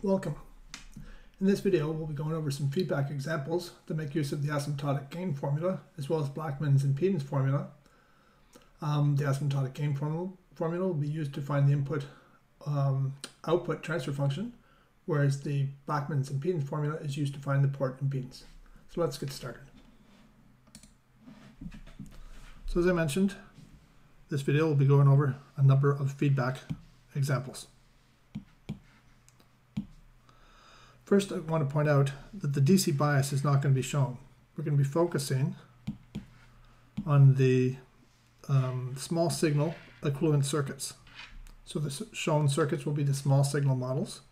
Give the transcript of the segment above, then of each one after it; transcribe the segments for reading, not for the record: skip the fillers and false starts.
Welcome. In this video, we'll be going over some feedback examples that make use of the asymptotic gain formula, as well as Blackman's impedance formula. The asymptotic gain formula will be used to find the input-output transfer function, whereas the Blackman's impedance formula is used to find the port impedance. So let's get started. So as I mentioned, this video will be going over a number of feedback examples. First, I want to point out that the DC bias is not going to be shown. We're going to be focusing on the small signal equivalent circuits. So the shown circuits will be the small signal models.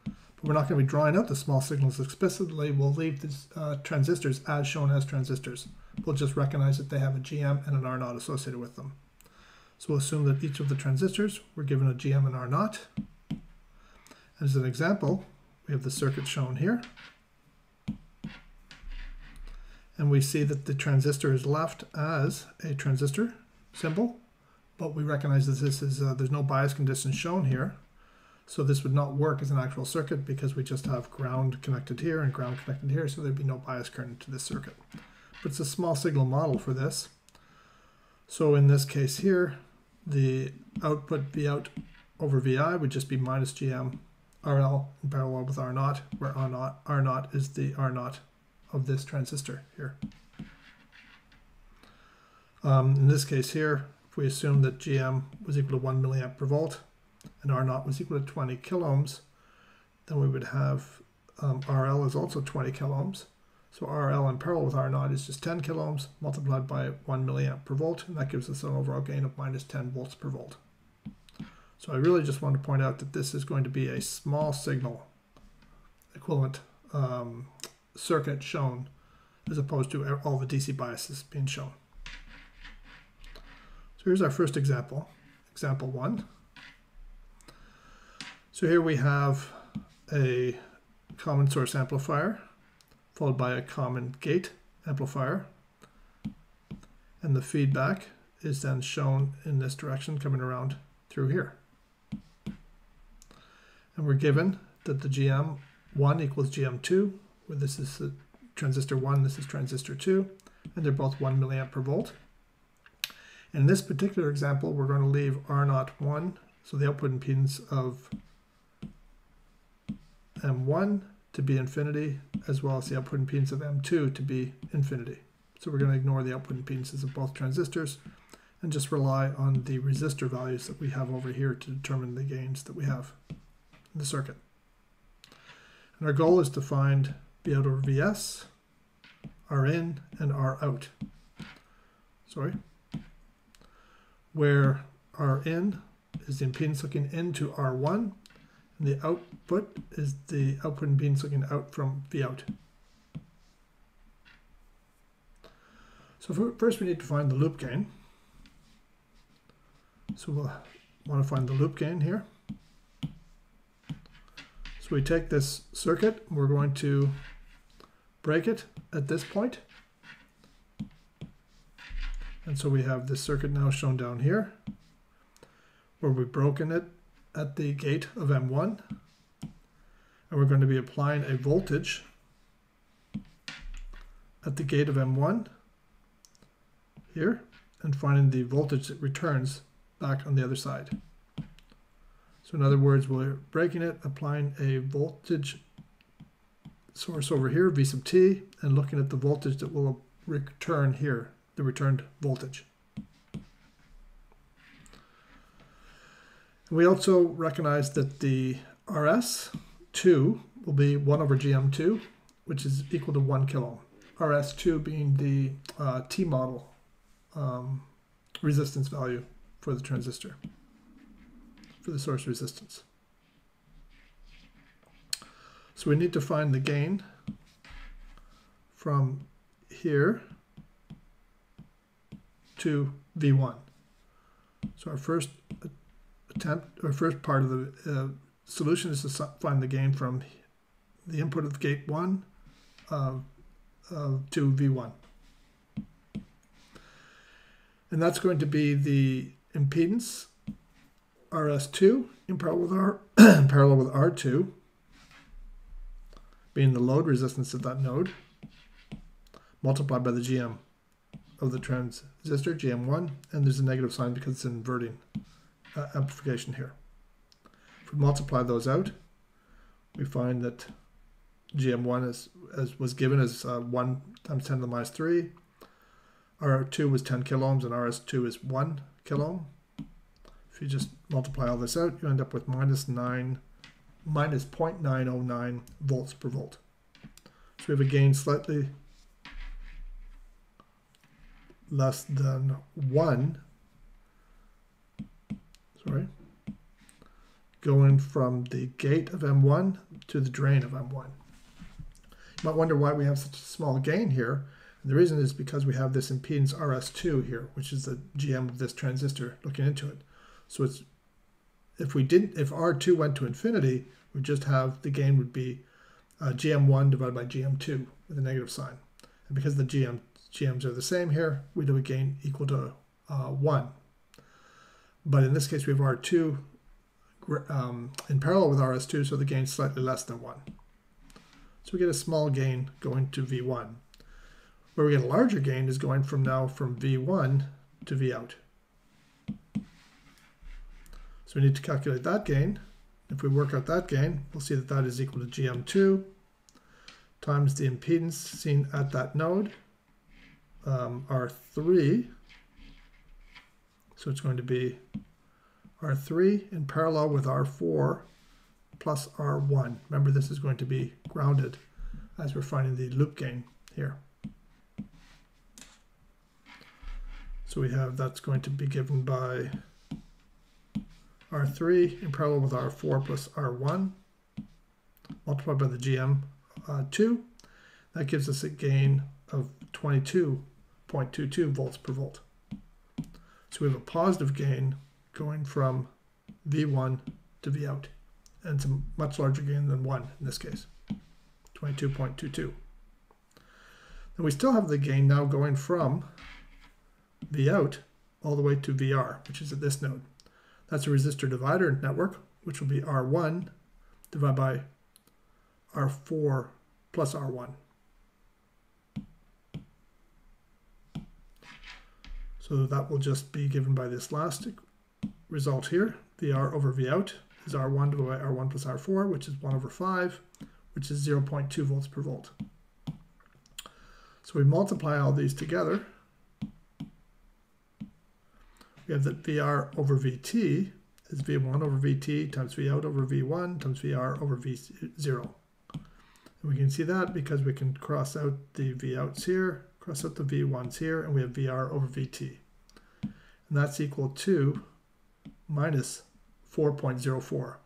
But we're not going to be drawing out the small signals explicitly. We'll leave the transistors as shown as transistors. We'll just recognize that they have a GM and an R0 associated with them. So we'll assume that each of the transistors were given a GM and R0. As an example, we have the circuit shown here, and we see that the transistor is left as a transistor symbol, but we recognize that this is there's no bias conditions shown here, so this would not work as an actual circuit because we just have ground connected here and ground connected here, so there'd be no bias current to this circuit. But it's a small signal model for this. So in this case here, the output Vout over Vi would just be minus GM RL in parallel with R0, where R0 is the R0 of this transistor here. In this case here, if we assume that GM was equal to 1 milliamp per volt and R0 was equal to 20 kiloohms, then we would have RL is also 20 kiloohms. So RL in parallel with R0 is just 10 kiloohms multiplied by 1 milliamp per volt, and that gives us an overall gain of minus 10 volts per volt. So I really just want to point out that this is going to be a small signal equivalent circuit shown as opposed to all the DC biases being shown. So here's our first example, example 1. So here we have a common source amplifier followed by a common gate amplifier, and the feedback is then shown in this direction coming around through here. And we're given that the GM1 equals GM2, where this is the transistor 1, this is transistor 2, and they're both 1 milliamp per volt. In this particular example, we're going to leave R0 1, so the output impedance of M1 to be infinity, as well as the output impedance of M2 to be infinity. So we're going to ignore the output impedances of both transistors and just rely on the resistor values that we have over here to determine the gains that we have in the circuit. And our goal is to find Vout over Vs, Rin, and Rout. Where Rin is the impedance looking into R1, and the output is the output impedance looking out from Vout. So first we need to find the loop gain. So we'll want to find the loop gain here. So we take this circuit, we're going to break it at this point. And so we have this circuit now shown down here, where we've broken it at the gate of M1. And we're going to be applying a voltage at the gate of M1 here, and finding the voltage that returns back on the other side. So in other words, we're breaking it, applying a voltage source over here, V sub t, and looking at the voltage that will return here, the returned voltage. And we also recognize that the RS2 will be 1 over GM2, which is equal to 1 kilo ohm. RS2 being the T model resistance value for the transistor, for the source resistance. So we need to find the gain from here to V1. So our first part of the solution is to find the gain from the input of gate 1 to V1. And that's going to be the impedance RS2 in parallel with R2 being the load resistance of that node, multiplied by the GM of the transistor, GM1, and there's a negative sign because it's inverting amplification here. If we multiply those out, we find that GM1 was given as 1 times 10 to the minus 3. R2 was 10 kilo ohms and RS2 is 1 kilo ohm. If you just multiply all this out, you end up with minus 0.909 volts per volt. So we have a gain slightly less than 1, going from the gate of M1 to the drain of M1. You might wonder why we have such a small gain here. And the reason is because we have this impedance RS2 here, which is the GM of this transistor looking into it. So it's if R2 went to infinity, we just have the gain would be GM1 divided by GM2 with a negative sign. And because the GMs are the same here, we'd have a gain equal to 1. But in this case, we have R2 in parallel with RS2, so the gain is slightly less than 1. So we get a small gain going to V1. Where we get a larger gain is going from V1 to V out. So we need to calculate that gain. If we work out that gain, we'll see that that is equal to GM2 times the impedance seen at that node, R3. So it's going to be R3 in parallel with R4 plus R1. Remember, this is going to be grounded as we're finding the loop gain here. So we have that's going to be given by R3 in parallel with R4 plus R1 multiplied by the GM2. That gives us a gain of 22.22 volts per volt. So we have a positive gain going from V1 to V out. And it's a much larger gain than 1 in this case, 22.22. And we still have the gain now going from V out all the way to VR, which is at this node. That's a resistor divider network, which will be R1 divided by R4 plus R1. So that will just be given by this last result here. VR over V out is R1 divided by R1 plus R4, which is 1 over 5, which is 0.2 volts per volt. So we multiply all these together. We have that VR over VT is V1 over VT times V out over V1 times VR over V0. And we can see that because we can cross out the V outs here, cross out the V1s here, and we have VR over VT. And that's equal to minus 4.04.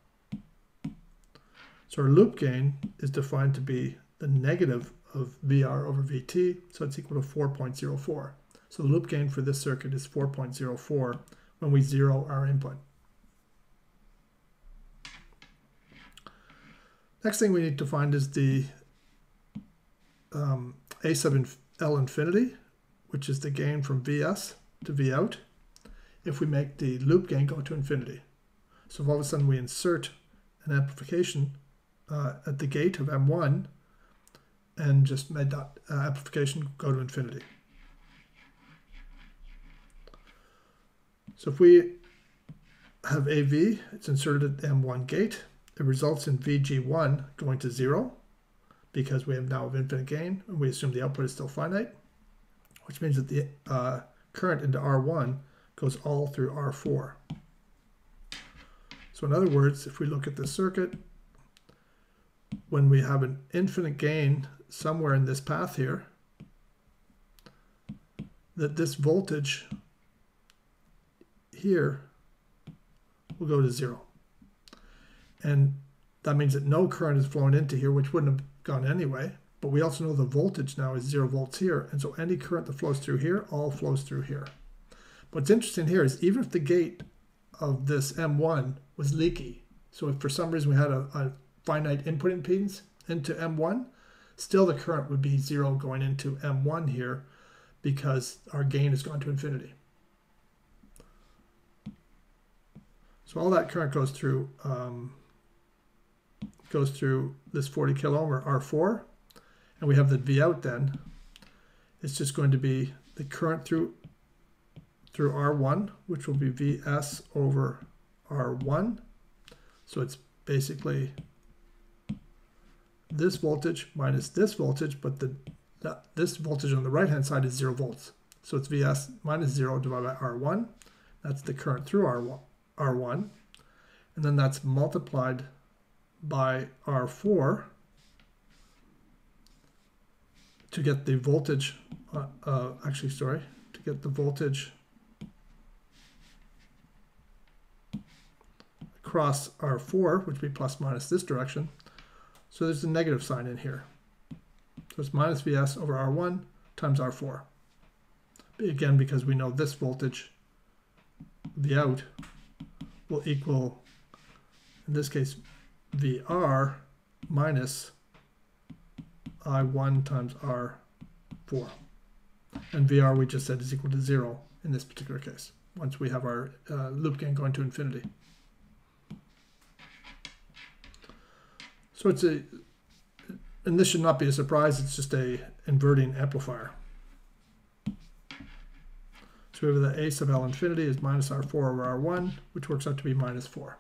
So our loop gain is defined to be the negative of VR over VT, so it's equal to 4.04. So the loop gain for this circuit is 4.04 when we zero our input. Next thing we need to find is the A sub L infinity, which is the gain from Vs to V out, if we make the loop gain go to infinity. So if all of a sudden we insert an amplification at the gate of M1 and just made that amplification go to infinity. So if we have AV, it's inserted at the M1 gate, it results in VG1 going to 0 because we have now infinite gain and we assume the output is still finite, which means that the current into R1 goes all through R4. So in other words, if we look at this circuit, when we have an infinite gain somewhere in this path here, that this voltage here will go to 0. And that means that no current is flowing into here, which wouldn't have gone anyway. But we also know the voltage now is 0 volts here. And so any current that flows through here, all flows through here. What's interesting here is even if the gate of this M1 was leaky, so if for some reason we had a finite input impedance into M1, still the current would be 0 going into M1 here because our gain has gone to infinity. So all that current goes through goes through this 40 kilo ohm or R4, and we have the V out then. It's just going to be the current through R1, which will be Vs over R1. So it's basically this voltage minus this voltage, but this voltage on the right hand side is 0 volts. So it's Vs minus 0 divided by R1. That's the current through R1. And then that's multiplied by R4 to get the voltage, to get the voltage across R4, which would be plus minus this direction. So there's a negative sign in here. So it's minus Vs over R1 times R4. Again, because we know this voltage, V out, will equal, in this case, VR minus I1 times R4. And VR, we just said, is equal to 0 in this particular case, once we have our loop gain going to infinity. So and this should not be a surprise, it's just a inverting amplifier. So we have that A sub L infinity is minus R4 over R1, which works out to be minus 4.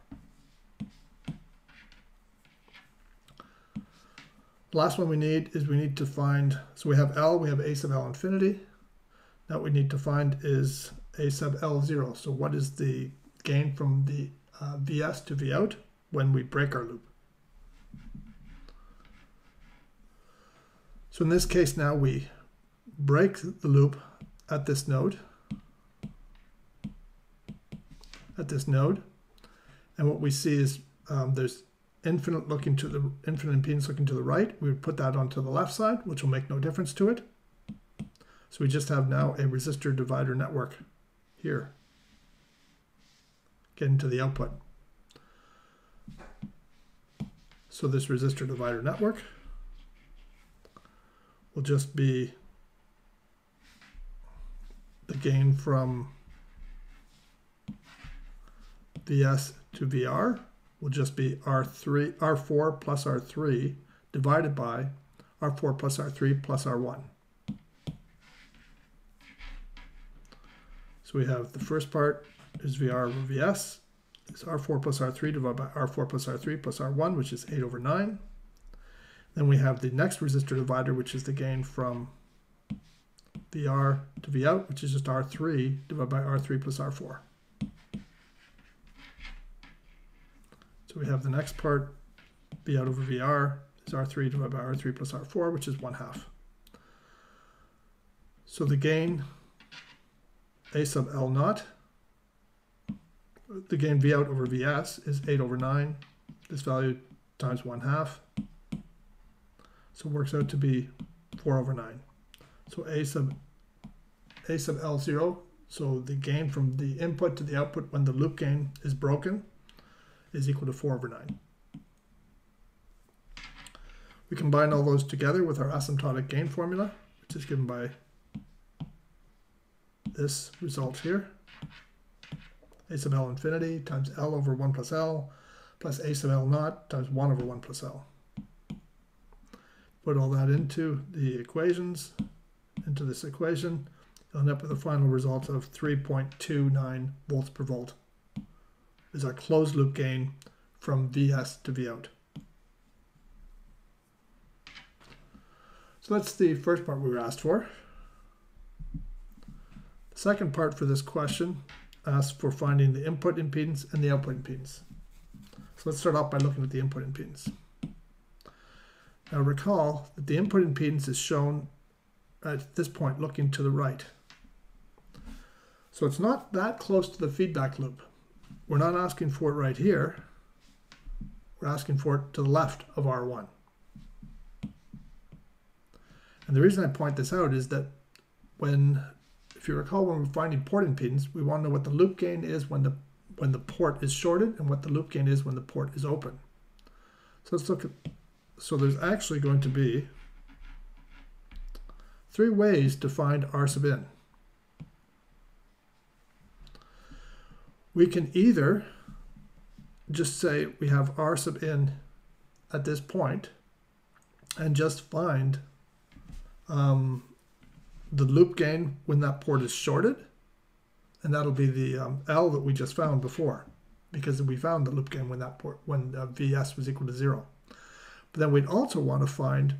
The last one we need to find, so we have L, we have A sub L infinity. Now what we need to find is A sub L0. So what is the gain from the Vs to V out when we break our loop? So in this case now we break the loop at this node. And what we see is there's infinite impedance looking to the right. We would put that onto the left side, which will make no difference to it. So we just have now a resistor divider network here getting to the output. So this resistor divider network will just be the gain from Vs to Vr will just be R4 plus R3 divided by R4 plus R3 plus R1. So we have the first part is Vr over Vs. It's R4 plus R3 divided by R4 plus R3 plus R1, which is 8 over 9. Then we have the next resistor divider, which is the gain from Vr to V out, which is just R3 divided by R3 plus R4. So we have the next part, V out over Vr, is R3 divided by R3 plus R4, which is 1/2. So the gain, A sub L naught, the gain V out over Vs is 8 over 9, this value times 1/2. So it works out to be 4 over 9. So A sub L0, so the gain from the input to the output when the loop gain is broken, is equal to 4 over 9. We combine all those together with our asymptotic gain formula, which is given by this result here. A sub L infinity times L over 1 plus L plus A sub L naught times 1 over 1 plus L. Put all that into the equations, into this equation, you'll end up with a final result of 3.29 volts per volt. Is our closed loop gain from Vs to V out. So that's the first part we were asked for. The second part for this question asks for finding the input impedance and the output impedance. So let's start off by looking at the input impedance. Now recall that the input impedance is shown at this point looking to the right. So it's not that close to the feedback loop. We're not asking for it right here. We're asking for it to the left of R1. And the reason I point this out is that if you recall, when we're finding port impedance, we want to know what the loop gain is when the port is shorted and what the loop gain is when the port is open. So let's look at, so there's actually going to be 3 ways to find R sub in. We can either just say we have R sub in at this point and just find the loop gain when that port is shorted, and that'll be the L that we just found before, because we found the loop gain when that port, when Vs was equal to 0. But then we'd also want to find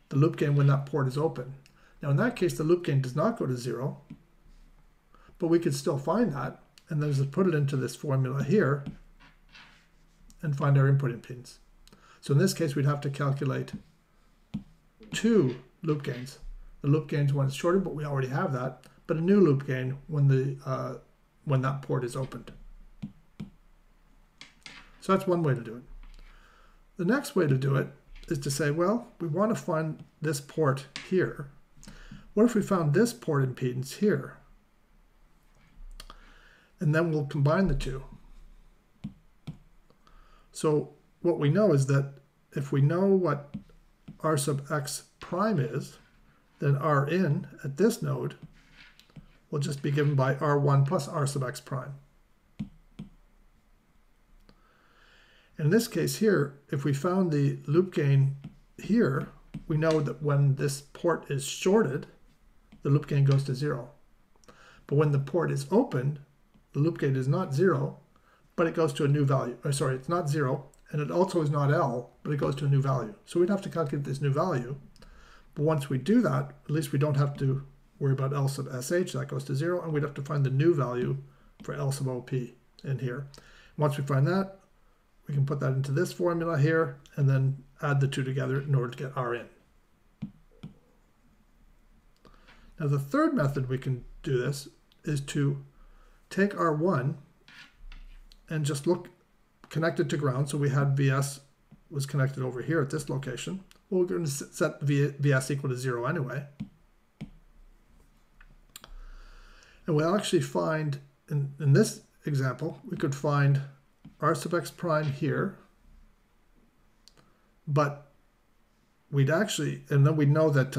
the loop gain when that port is open. Now in that case, the loop gain does not go to 0, but we could still find that, and then just put it into this formula here and find our input impedance. So in this case, we'd have to calculate 2 loop gains. The loop gains when it's shorted, but we already have that, but a new loop gain when that port is opened. So that's one way to do it. The next way to do it is to say, well, we want to find this port here. What if we found this port impedance here? And then we'll combine the two. So what we know is that if we know what R sub x prime is, then R in at this node will just be given by R1 plus R sub x prime. In this case here, if we found the loop gain here, we know that when this port is shorted, the loop gain goes to 0. But when the port is opened, the loop gain is not 0, but it goes to a new value. Or sorry, it's not 0, and it also is not L, but it goes to a new value. So we'd have to calculate this new value. But once we do that, at least we don't have to worry about L sub sh, that goes to 0, and we'd have to find the new value for L sub op in here. Once we find that, we can put that into this formula here, and then add the two together in order to get R in. Now the third method we can do this is to take R1 and just look connected to ground. So we had Vs was connected over here at this location. Well, we're going to set Vs equal to 0 anyway. And we'll actually find, in this example, we could find R sub x prime here, but we'd actually, and then we know that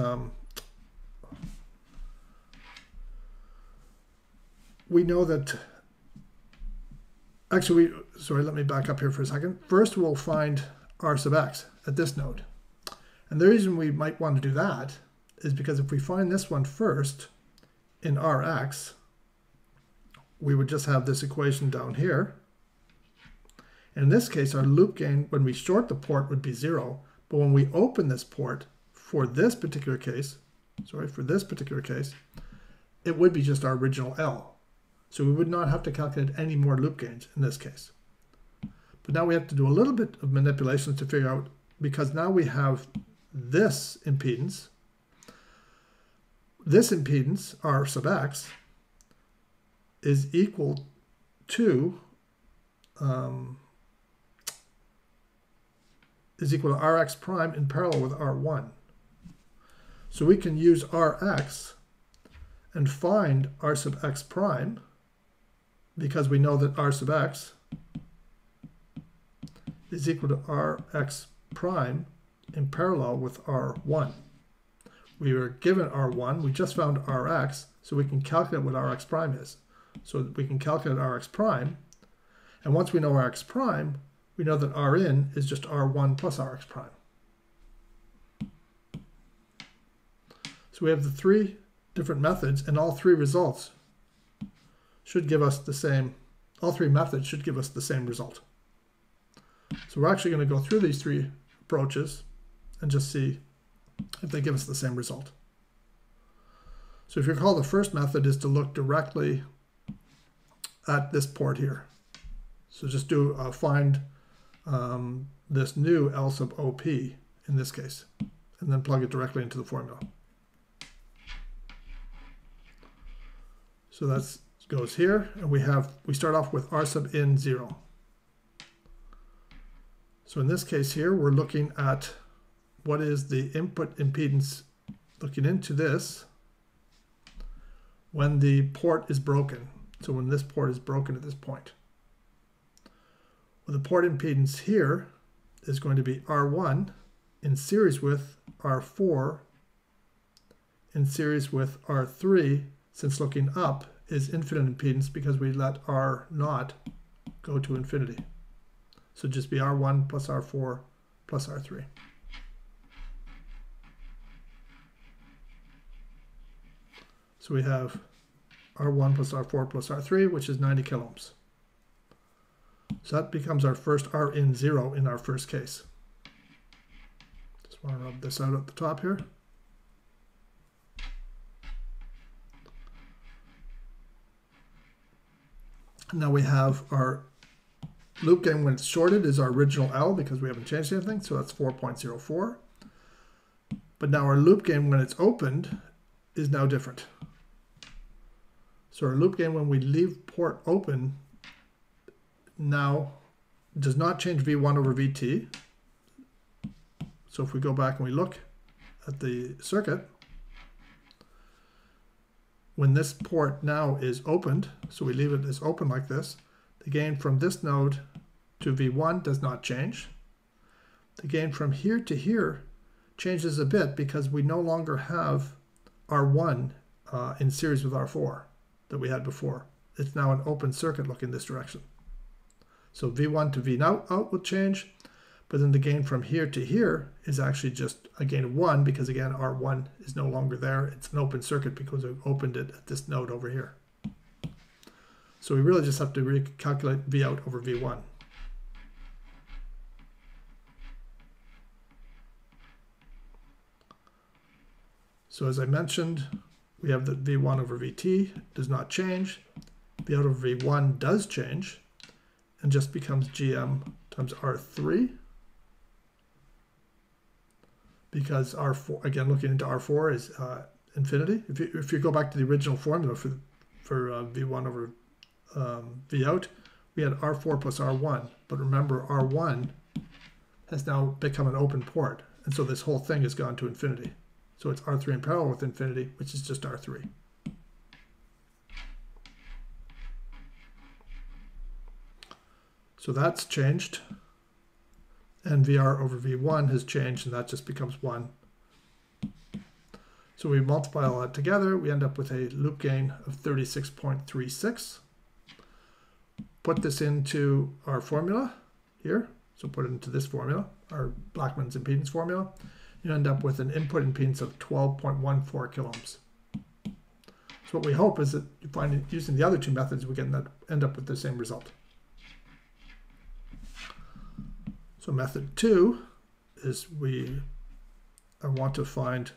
actually, sorry, let me back up here for a second. First, we'll find R sub x at this node. And the reason we might want to do that is because if we find this one first in Rx, we would just have this equation down here. In this case, our loop gain when we short the port would be 0, but when we open this port for this particular case, it would be just our original L. So we would not have to calculate any more loop gains in this case. But now we have to do a little bit of manipulation to figure out, because now we have this impedance, R sub x, is equal to Rx prime in parallel with R1. So we can use Rx and find R sub x prime, because we know that R sub x is equal to Rx prime in parallel with R1. We were given R1, we just found Rx, so we can calculate what Rx prime is. So we can calculate Rx prime, and once we know Rx prime, we know that Rin is just R1 plus Rx prime. So we have the three different methods, and all three results should give us the same, all three methods should give us the same result. So we're actually going to go through these three approaches and just see if they give us the same result. So if you recall, the first method is to look directly at this port here. So just do find this new L sub OP in this case, and then plug it directly into the formula. So that goes here, and we start off with R sub in 0. So in this case here, we're looking at what is the input impedance looking into this when the port is broken. So when this port is broken at this point. Well, the port impedance here is going to be R1 in series with R4 in series with R3, since looking up is infinite impedance because we let R naught go to infinity. So just be R1 plus R4 plus R3. So we have R1 plus R4 plus R3, which is 90 kilo ohms. So that becomes our first R in 0 in our first case. Just want to rub this out at the top here. Now we have our loop gain when it's shorted is our original L because we haven't changed anything, so that's 4.04. But now our loop gain when it's opened is now different. So our loop gain when we leave port open now does not change V1 over VT. So if we go back and we look at the circuit, when this port now is opened, so we leave it as open like this, the gain from this node to V1 does not change. The gain from here to here changes a bit because we no longer have R1 in series with R4 that we had before. It's now an open circuit looking this direction. So V1 to V out will change, but then the gain from here to here is actually just a gain of 1 because again R1 is no longer there. It's an open circuit because we opened it at this node over here. So we really just have to recalculate V out over V1. So as I mentioned, we have that V1 over Vt does not change. V out over V1 does change and just becomes Gm times R3. Because R4, again, looking into R4 is infinity. If you go back to the original formula for V1 over V out, we had R4 plus R1. But remember, R1 has now become an open port. And so this whole thing has gone to infinity. So it's R3 in parallel with infinity, which is just R3. So that's changed. And VR over V1 has changed, and that just becomes 1. So we multiply all that together, we end up with a loop gain of 36.36. Put this into our formula here. So put it into this formula, our Blackman's impedance formula. You end up with an input impedance of 12.14 kilo ohms. So what we hope is that you find using the other two methods, we can end up with the same result. So method 2 is I want to find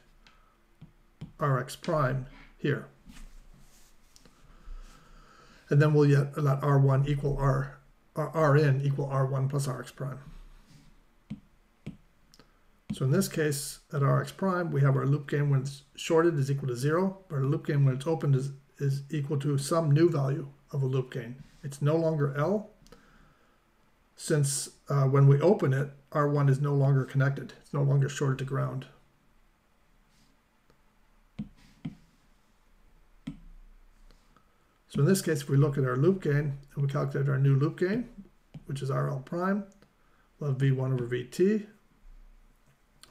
Rx prime here. And then we'll let R1 equal Rn equal R1 plus Rx prime. So in this case, at Rx prime, we have our loop gain when it's shorted is equal to 0, but our loop gain when it's opened is equal to some new value of a loop gain. It's no longer L, since when we open it, R1 is no longer connected. It's no longer shorted to ground. So in this case, if we look at our loop gain and we calculate our new loop gain, which is RL prime, we'll have V1 over Vt.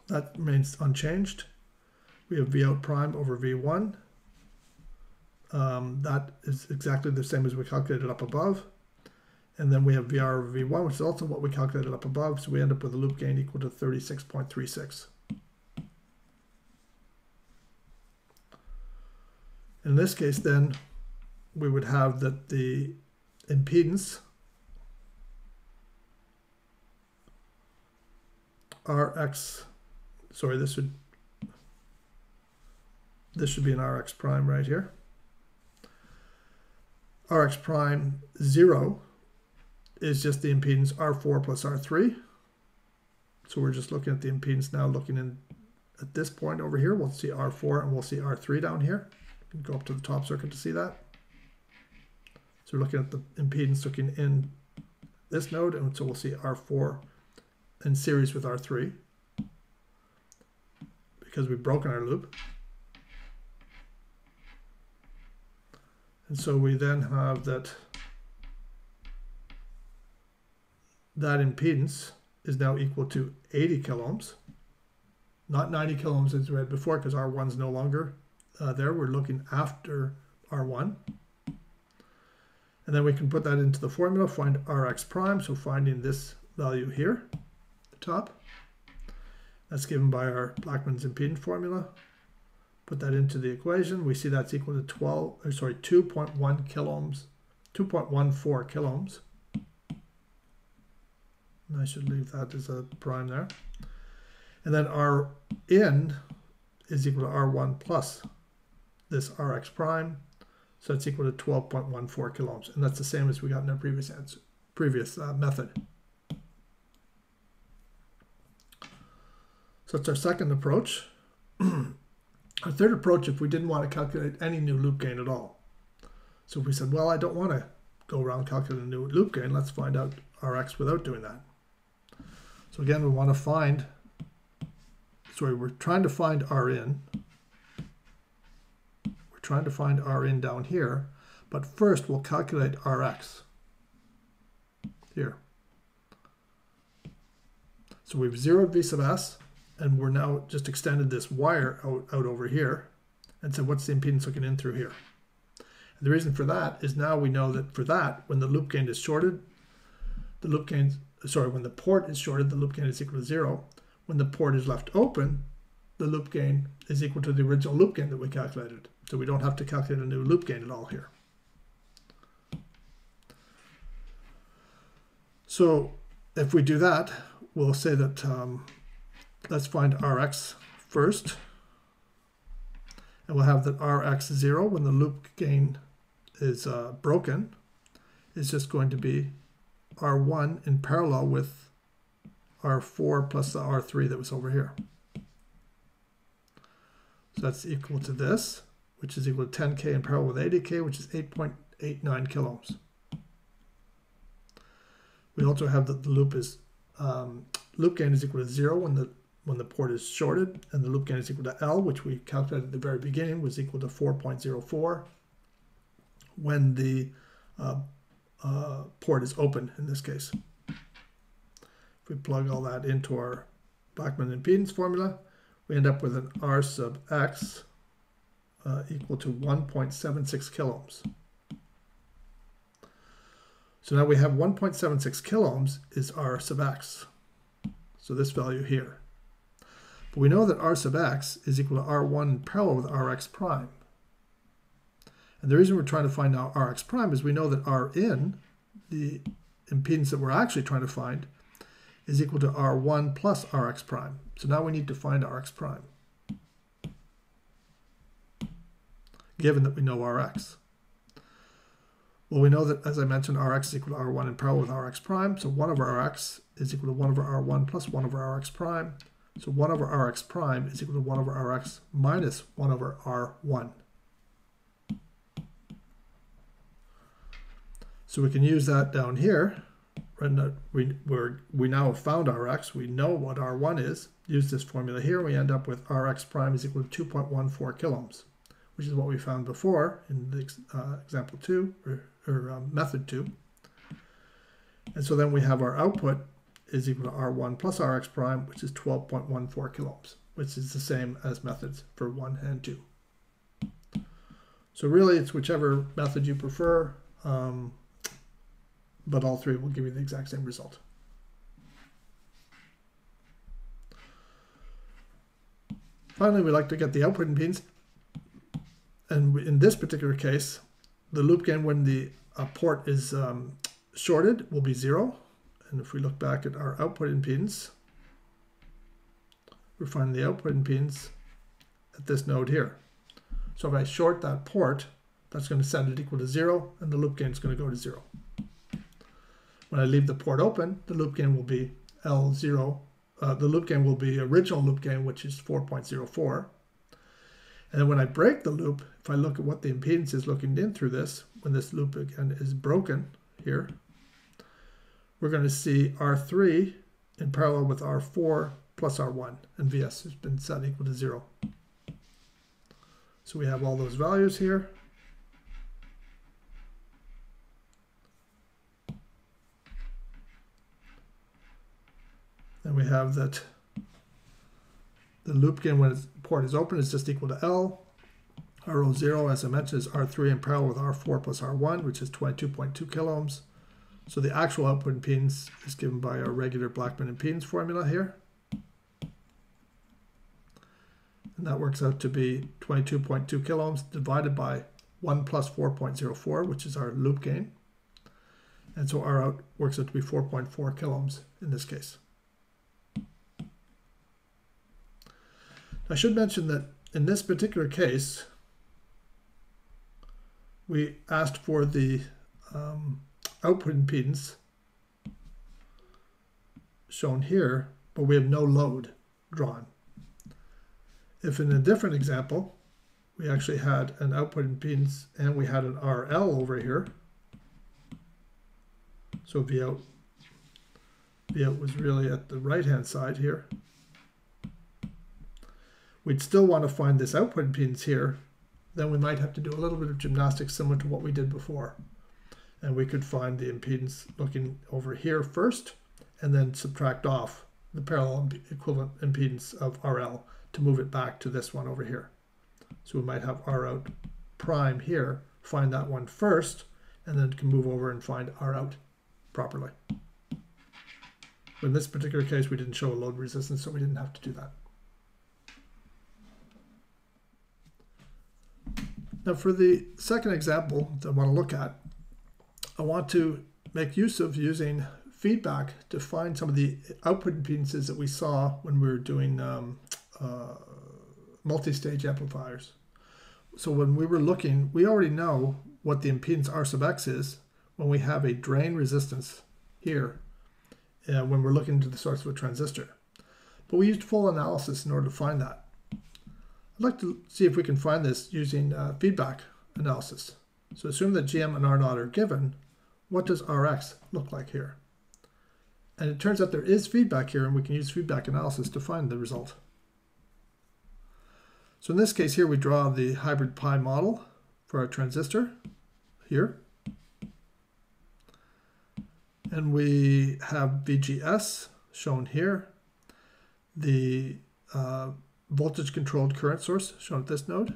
That remains unchanged. We have V out prime over V1. That is exactly the same as we calculated up above. And then we have VR over V1, which is also what we calculated up above. So we end up with a loop gain equal to 36.36. In this case, then, we would have that the impedance Rx, sorry, this should be an Rx prime right here. Rx prime 0 is just the impedance R4 plus R3. So we're just looking at the impedance now, looking in at this point over here. We'll see R4 and we'll see R3 down here. You can go up to the top circuit to see that. So we're looking at the impedance looking in this node, and so we'll see R4 in series with R3 because we've broken our loop. And so we then have that impedance is now equal to 80 kilo ohms, not 90 kilo ohms as we had before because R1 is no longer there. We're looking after R1. And then we can put that into the formula, find Rx prime, so finding this value here, the top. That's given by our Blackman's impedance formula. Put that into the equation. We see that's equal to 2.1 kiloohms, 2.14 kiloohms. And I should leave that as a prime there. And then R in is equal to R1 plus this Rx prime. So it's equal to 12.14 kiloohms. And that's the same as we got in our previous method. So that's our second approach. Our third approach, if we didn't want to calculate any new loop gain at all. So if we said, well, I don't want to go around calculating a new loop gain, let's find out Rx without doing that. So again, we want to find, we're trying to find R in. We're trying to find R in down here, but first we'll calculate Rx here. So we've zeroed V sub s, and we're now just extended this wire out over here and said, what's the impedance looking in through here? And the reason for that is now we know that for that, when the loop gain is shorted, when the port is shorted, the loop gain is equal to 0. When the port is left open, the loop gain is equal to the original loop gain that we calculated. So we don't have to calculate a new loop gain at all here. So if we do that, we'll say that let's find Rx first. And we'll have that Rx 0, when the loop gain is broken, is just going to be R1 in parallel with R4 plus the R3 that was over here. So that's equal to this, which is equal to 10K in parallel with 80K, which is 8.89 kiloohms. We also have that the loop gain is equal to 0 when the port is shorted, and the loop gain is equal to L, which we calculated at the very beginning was equal to 4.04 when the port is open in this case. If we plug all that into our Blackman impedance formula, we end up with an R sub x equal to 1.76 kiloohms. So now we have 1.76 kiloohms is R sub x. So this value here. But we know that R sub x is equal to R1 in parallel with Rx prime. And the reason we're trying to find now Rx prime is we know that R in, the impedance that we're actually trying to find, is equal to R1 plus Rx prime. So now we need to find Rx prime, given that we know Rx. Well, we know that, as I mentioned, Rx is equal to R1 in parallel with Rx prime. So 1 over Rx is equal to 1 over R1 plus 1 over Rx prime. So 1 over Rx prime is equal to 1 over Rx minus 1 over R1. So we can use that down here. We now have found Rx. We know what R1 is. Use this formula here. We end up with Rx prime is equal to 2.14 kiloohms, which is what we found before in the example 2, or method 2. And so then we have our output is equal to R1 plus Rx prime, which is 12.14 kiloohms, which is the same as methods for 1 and 2. So really it's whichever method you prefer, but all three will give you the exact same result. Finally, we like to get the output impedance. And in this particular case, the loop gain when the port is shorted will be 0. And if we look back at our output impedance, we find the output impedance at this node here. So if I short that port, that's going to set it equal to 0, and the loop gain is going to go to 0. When I leave the port open, the loop gain will be L0. The loop gain will be original loop gain, which is 4.04. And then when I break the loop, if I look at what the impedance is looking in through this, when this loop again is broken here, we're going to see R3 in parallel with R4 plus R1, and Vs has been set equal to 0. So we have all those values here. And we have that the loop gain when the port is open is just equal to L. RO0, as I mentioned, is R3 in parallel with R4 plus R1, which is 22.2 kiloohms. So the actual output impedance is given by our regular Blackman impedance formula here. and that works out to be 22.2 kilo ohms divided by 1 plus 4.04, which is our loop gain. And so R out works out to be 4.4 kilo ohms in this case. I should mention that in this particular case, we asked for the output impedance shown here, but we have no load drawn. If in a different example, we actually had an output impedance and we had an RL over here, so V out was really at the right-hand side here, we'd still want to find this output impedance here. Then we might have to do a little bit of gymnastics similar to what we did before. And we could find the impedance looking over here first, and then subtract off the parallel equivalent impedance of RL to move it back to this one over here. So we might have R out prime here, find that one first, and then can move over and find R out properly. But in this particular case, we didn't show a load resistance, so we didn't have to do that. Now for the second example that I want to look at, I want to make use of using feedback to find some of the output impedances that we saw when we were doing multi-stage amplifiers. So when we were looking, we already know what the impedance R sub X is when we have a drain resistance here when we're looking into the source of a transistor. But we used full analysis in order to find that. I'd like to see if we can find this using feedback analysis. So assume that GM and R naught are given. What does Rx look like here? And it turns out there is feedback here, and we can use feedback analysis to find the result. So in this case here, we draw the hybrid pi model for our transistor here. And we have VGS shown here. The voltage controlled current source shown at this node.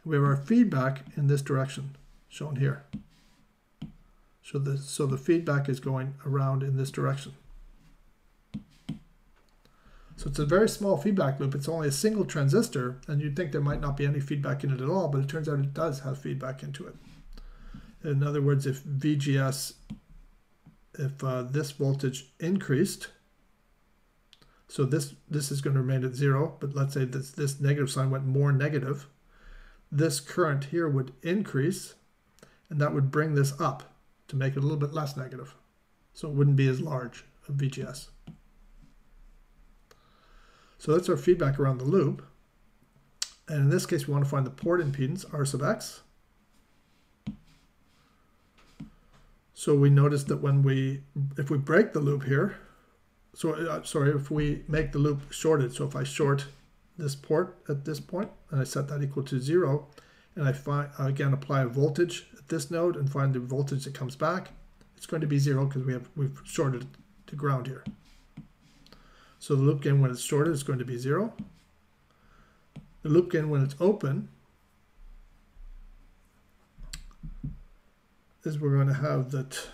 We have our feedback in this direction shown here. So the feedback is going around in this direction. So it's a very small feedback loop. It's only a single transistor, and you'd think there might not be any feedback in it at all, but it turns out it does have feedback into it. In other words, if VGS, if this voltage increased, so this is going to remain at 0, but let's say this negative sign went more negative, this current here would increase, and that would bring this up to make it a little bit less negative. So it wouldn't be as large of VGS. So that's our feedback around the loop. And in this case, we want to find the port impedance, R sub X. So we notice that if we break the loop here, if we make the loop shorted, so if I short this port at this point, and I set that equal to 0, and I again apply a voltage at this node and find the voltage that comes back, it's going to be 0 because we've shorted it to ground here. So the loop gain when it's shorted is going to be 0. The loop gain when it's open is we're going to have that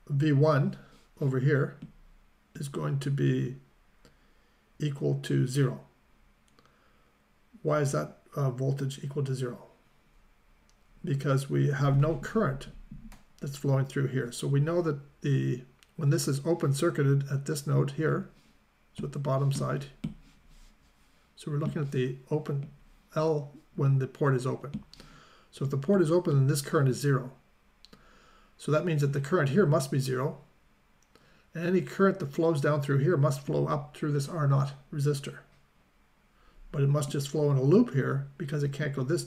V1 over here is going to be equal to 0. Why is that voltage equal to 0? Because we have no current that's flowing through here. So we know that when this is open circuited at this node here, so at the bottom side, so we're looking at the open L when the port is open. So if the port is open, then this current is 0. So that means that the current here must be 0. And any current that flows down through here must flow up through this R0 resistor. But it must just flow in a loop here because it can't go this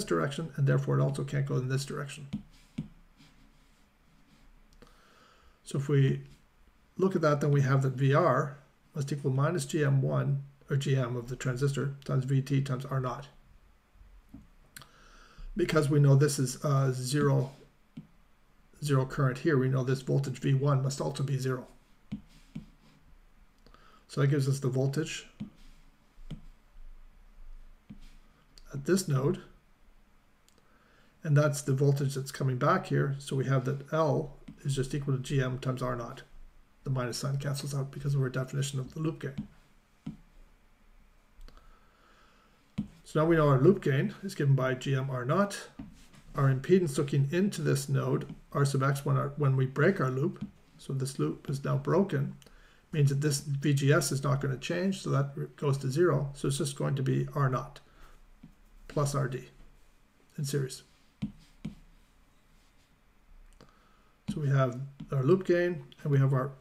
direction, and therefore it also can't go in this direction. So if we look at that, then we have that VR must equal minus GM1, or GM of the transistor, times VT times R0. Because we know this is zero current here, we know this voltage V1 must also be 0. So that gives us the voltage at this node, and that's the voltage that's coming back here. So we have that L is just equal to GM times R0. the minus sign cancels out because of our definition of the loop gain. So now we know our loop gain is given by GM R naught. Our impedance looking into this node, R sub x, when we break our loop, so this loop is now broken, means that this VGS is not going to change, so that goes to 0. So it's just going to be R naught plus RD in series. So we have our loop gain, and we have our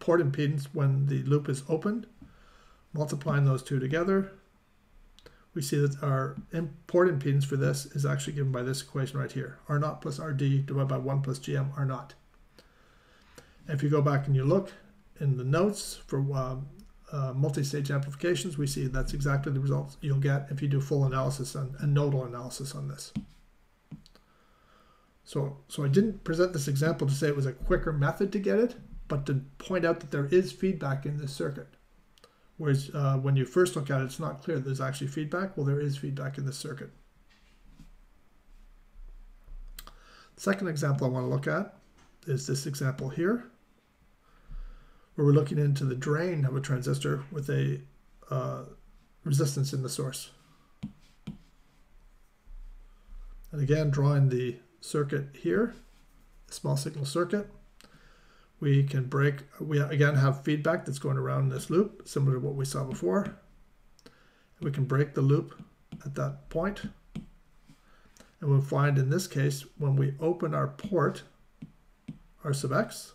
port impedance when the loop is opened. Multiplying those two together, we see that our port impedance for this is actually given by this equation right here, R naught plus RD divided by 1 plus GM R naught. And if you go back and you look in the notes for multi-stage amplifications, we see that's exactly the results you'll get if you do full analysis and nodal analysis on this. So I didn't present this example to say it was a quicker method to get it, but to point out that there is feedback in this circuit. Whereas when you first look at it, it's not clear there's actually feedback. Well, there is feedback in this circuit. The second example I want to look at is this example here, where we're looking into the drain of a transistor with a resistance in the source. And again, drawing the circuit here, a small signal circuit, we can we again have feedback that's going around this loop, similar to what we saw before. We can break the loop at that point. And we'll find in this case, when we open our port, R sub x,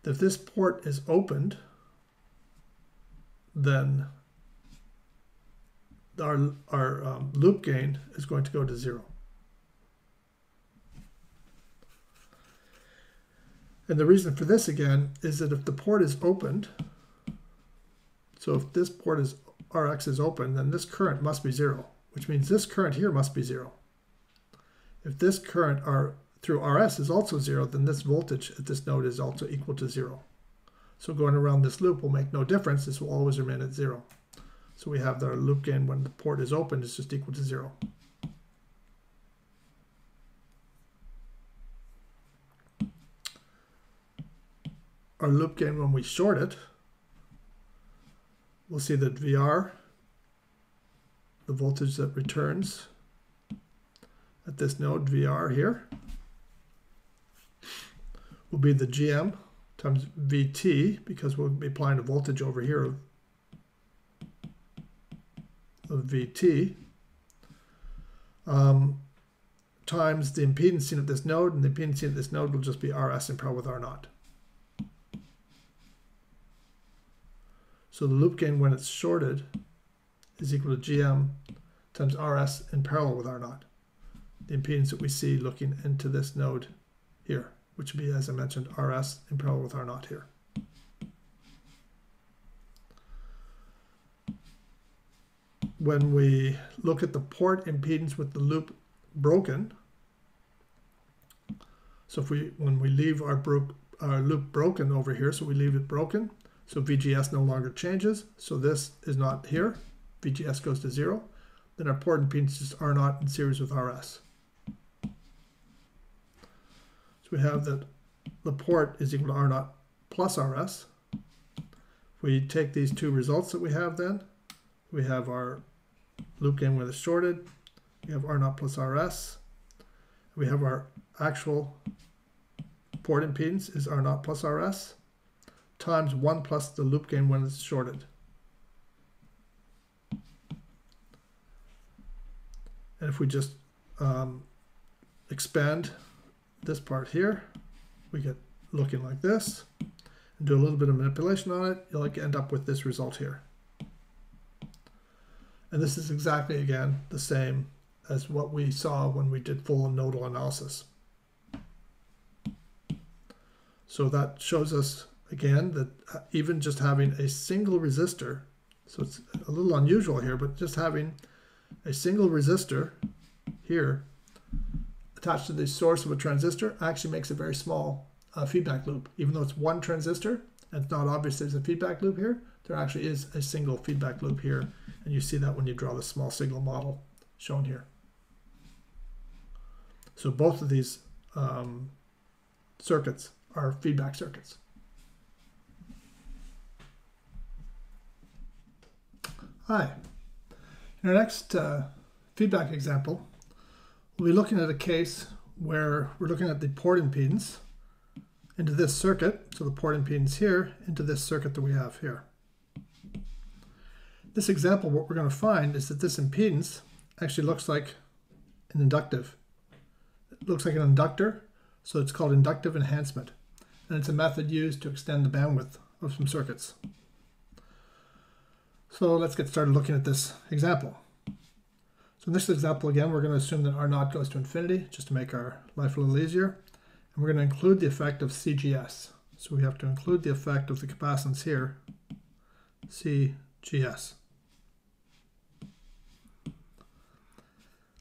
that if this port is opened, then our loop gain is going to go to 0. And the reason for this again is that if the port is opened, so if this port is Rx is open, then this current must be 0, which means this current here must be 0. If this current through RS is also 0, then this voltage at this node is also equal to 0. So going around this loop will make no difference. This will always remain at 0. So we have our loop gain when the port is open is just equal to 0. Our loop gain when we short it, we'll see that VR, the voltage that returns at this node, VR here, will be the GM times VT, because we'll be applying a voltage over here of VT, times the impedance seen at this node, and the impedance seen at this node will just be RS in parallel with R naught. So the loop gain when it's shorted is equal to GM times RS in parallel with R naught, the impedance that we see looking into this node here, which would be, as I mentioned, RS in parallel with R naught here. When we look at the port impedance with the loop broken, so when we leave our loop broken over here, so we leave it broken, so VGS no longer changes, so this is not here, VGS goes to 0, then our port impedance is R naught in series with RS. So we have that the port is equal to R naught plus RS. If we take these two results that we have then, we have our loop gain when it's shorted, we have R naught plus RS, we have our actual port impedance is R naught plus RS, times 1 plus the loop gain when it's shorted. And if we just expand this part here, we get looking like this, and do a little bit of manipulation on it, you'll end up with this result here. And this is exactly, again, the same as what we saw when we did full nodal analysis. So that shows us, again, that even just having a single resistor, so it's a little unusual here, but just having a single resistor here attached to the source of a transistor actually makes a very small feedback loop. Even though it's one transistor, and it's not obvious there's a feedback loop here, there actually is a single feedback loop here, and you see that when you draw the small signal model shown here. So both of these circuits our feedback circuits. Hi. In our next feedback example, we'll be looking at a case where we're looking at the port impedance into this circuit, so the port impedance here into this circuit that we have here. This example, what we're going to find is that this impedance actually looks like an inductive. It looks like an inductor, so it's called inductive enhancement, and it's a method used to extend the bandwidth of some circuits. So let's get started looking at this example. So in this example, again, we're going to assume that R0 goes to infinity, just to make our life a little easier. And we're going to include the effect of CGS. So we have to include the effect of the capacitance here, CGS.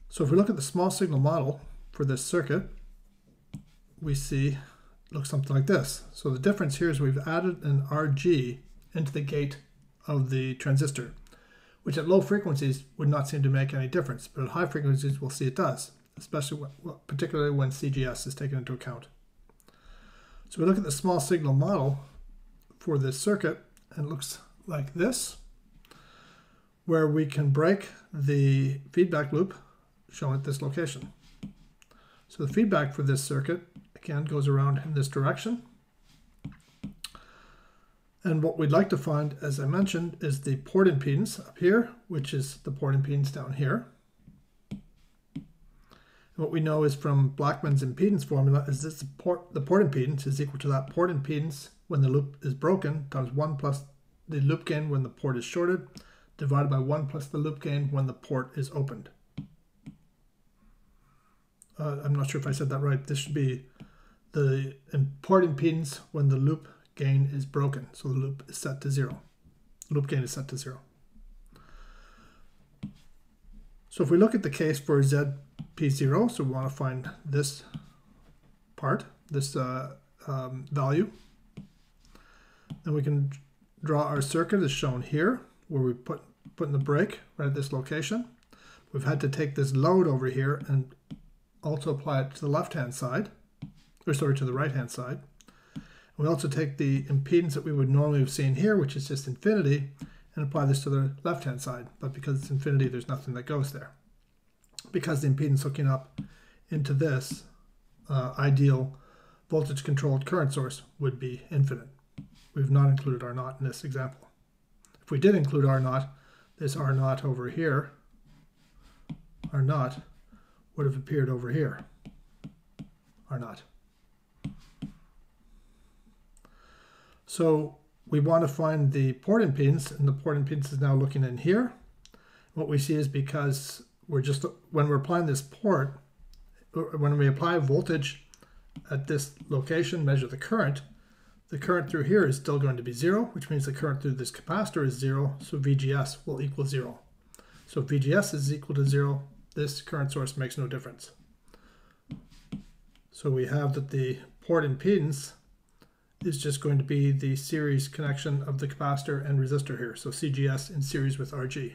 So if we look at the small signal model for this circuit, we see it looks something like this. So the difference here is we've added an RG into the gate of the transistor, which at low frequencies would not seem to make any difference, but at high frequencies we'll see it does, especially particularly when CGS is taken into account. So we look at the small signal model for this circuit, and it looks like this, where we can break the feedback loop shown at this location. So the feedback for this circuit, again, goes around in this direction. And what we'd like to find, as I mentioned, is the port impedance up here, which is the port impedance down here. And what we know is from Blackman's impedance formula is that the port impedance is equal to that port impedance when the loop is broken times 1 plus the loop gain when the port is shorted, divided by 1 plus the loop gain when the port is opened. I'm not sure if I said that right. This should be the port impedance when the loop gain is broken, so the loop is set to 0. Loop gain is set to 0. So if we look at the case for ZP0, so we want to find this part, this value, then we can draw our circuit as shown here, where we put in the break right at this location. We've had to take this load over here and also apply it to the left-hand side, or sorry, to the right-hand side. We also take the impedance that we would normally have seen here, which is just infinity, and apply this to the left-hand side. But because it's infinity, there's nothing that goes there. Because the impedance hooking up into this ideal voltage-controlled current source would be infinite. We've not included R0 in this example. If we did include R0, this R0 over here, R0 would have appeared over here, R0. So we want to find the port impedance, and the port impedance is now looking in here. What we see is because when we're applying this port, when we apply voltage at this location, measure the current through here is still going to be 0, which means the current through this capacitor is 0, so VGS will equal 0. So if VGS is equal to 0, this current source makes no difference. So we have that the port impedance is just going to be the series connection of the capacitor and resistor here. So CGS in series with RG.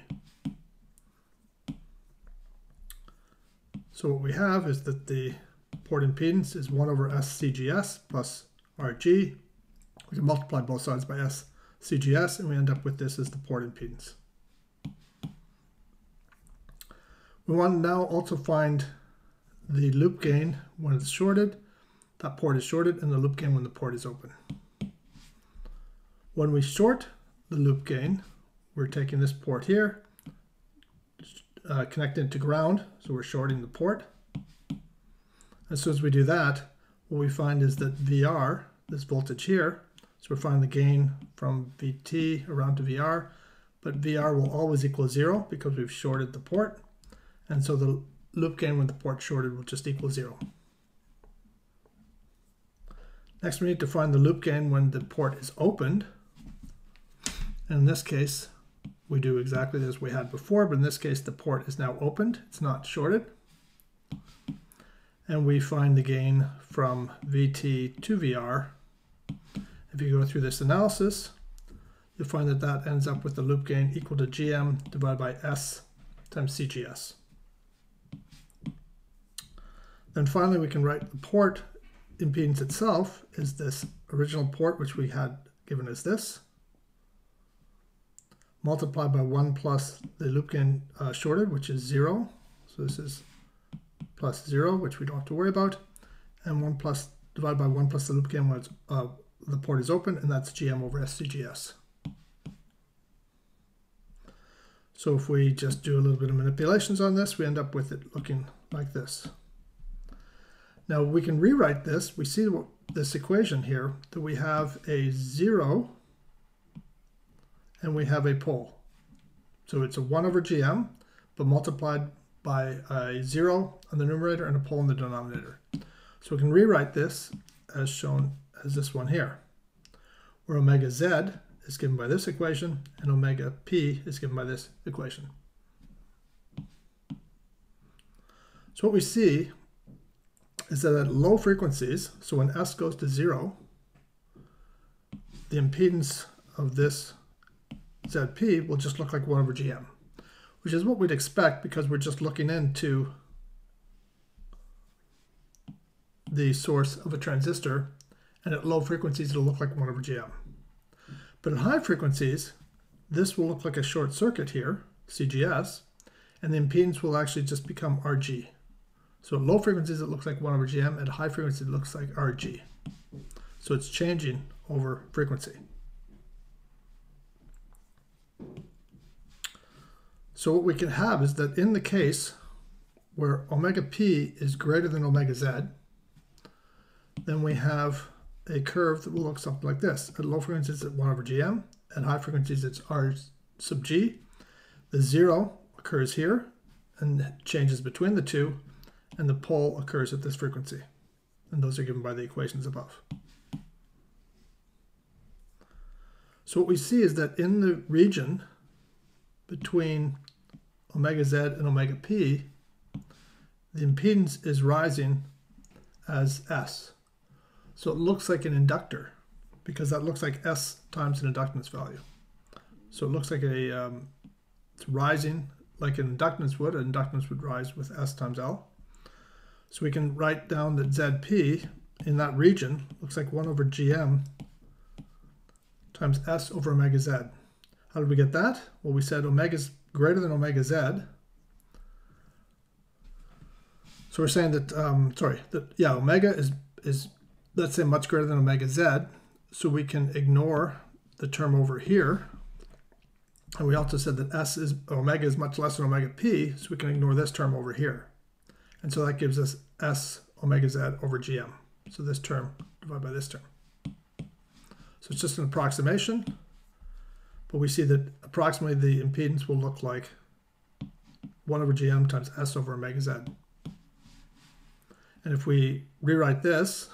So what we have is that the port impedance is 1 over SCGS plus RG. We can multiply both sides by SCGS, and we end up with this as the port impedance. We want to now also find the loop gain when it's shorted. That port is shorted, and the loop gain when the port is open. When we short the loop gain, we're taking this port here, connecting it to ground, so we're shorting the port. As soon as we do that, what we find is that VR, this voltage here, so we're finding the gain from VT around to VR, but VR will always equal 0 because we've shorted the port, and so the loop gain when the port shorted will just equal 0. Next, we need to find the loop gain when the port is opened. And in this case, we do exactly as we had before, but in this case, the port is now opened. It's not shorted. And we find the gain from VT to VR. If you go through this analysis, you'll find that that ends up with the loop gain equal to GM divided by S times CGS. Then finally, we can write the port impedance itself is this original port, which we had given as this, multiplied by 1 plus the loop gain shorted, which is 0. So this is plus 0, which we don't have to worry about, and 1 plus divided by 1 plus the loop gain when the port is open, and that's GM over SCGS. So if we just do a little bit of manipulations on this, we end up with it looking like this. Now we can rewrite this. We see this equation here, that we have a 0 and we have a pole. So it's a 1 over GM, but multiplied by a 0 on the numerator and a pole in the denominator. So we can rewrite this as shown as this one here, where omega z is given by this equation and omega p is given by this equation. So what we see is that at low frequencies, so when S goes to 0, the impedance of this ZP will just look like 1 over GM, which is what we'd expect because we're just looking into the source of a transistor, and at low frequencies it'll look like 1 over GM. But at high frequencies, this will look like a short circuit here, CGS, and the impedance will actually just become RG. So at low frequencies it looks like 1 over GM, at high frequencies it looks like RG. So it's changing over frequency. So what we can have is that in the case where omega p is greater than omega z, then we have a curve that will look something like this. At low frequencies it's 1 over GM, at high frequencies it's R sub G. The 0 occurs here and changes between the two, and the pole occurs at this frequency. And those are given by the equations above. So what we see is that in the region between omega z and omega p, the impedance is rising as S. So it looks like an inductor, because that looks like S times an inductance value. So it looks like it's rising like an inductance would. An inductance would rise with S times L. So we can write down that ZP in that region looks like 1 over GM times S over omega Z. How did we get that? Well, we said omega is greater than omega Z. So we're saying that, omega is, let's say, much greater than omega Z. So we can ignore the term over here. And we also said that omega is much less than omega p, so we can ignore this term over here. And so that gives us S omega Z over GM. So this term divided by this term. So it's just an approximation, but we see that approximately the impedance will look like 1 over GM times S over omega Z. And if we rewrite this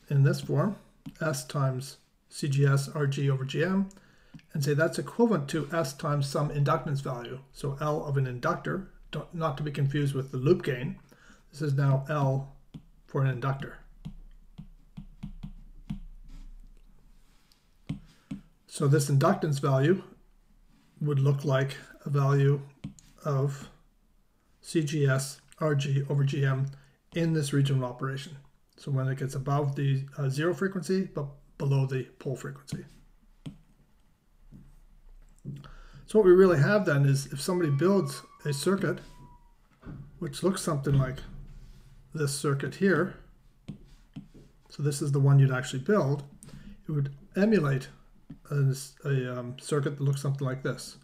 in this form, S times CGS RG over GM, and say that's equivalent to S times some inductance value, so L of an inductor, not to be confused with the loop gain. This is now L for an inductor. So this inductance value would look like a value of CGS RG over GM in this region of operation. So when it gets above the 0 frequency, but below the pole frequency. So what we really have then is if somebody builds a circuit which looks something like this circuit here, so this is the one you'd actually build, it would emulate a circuit that looks something like this,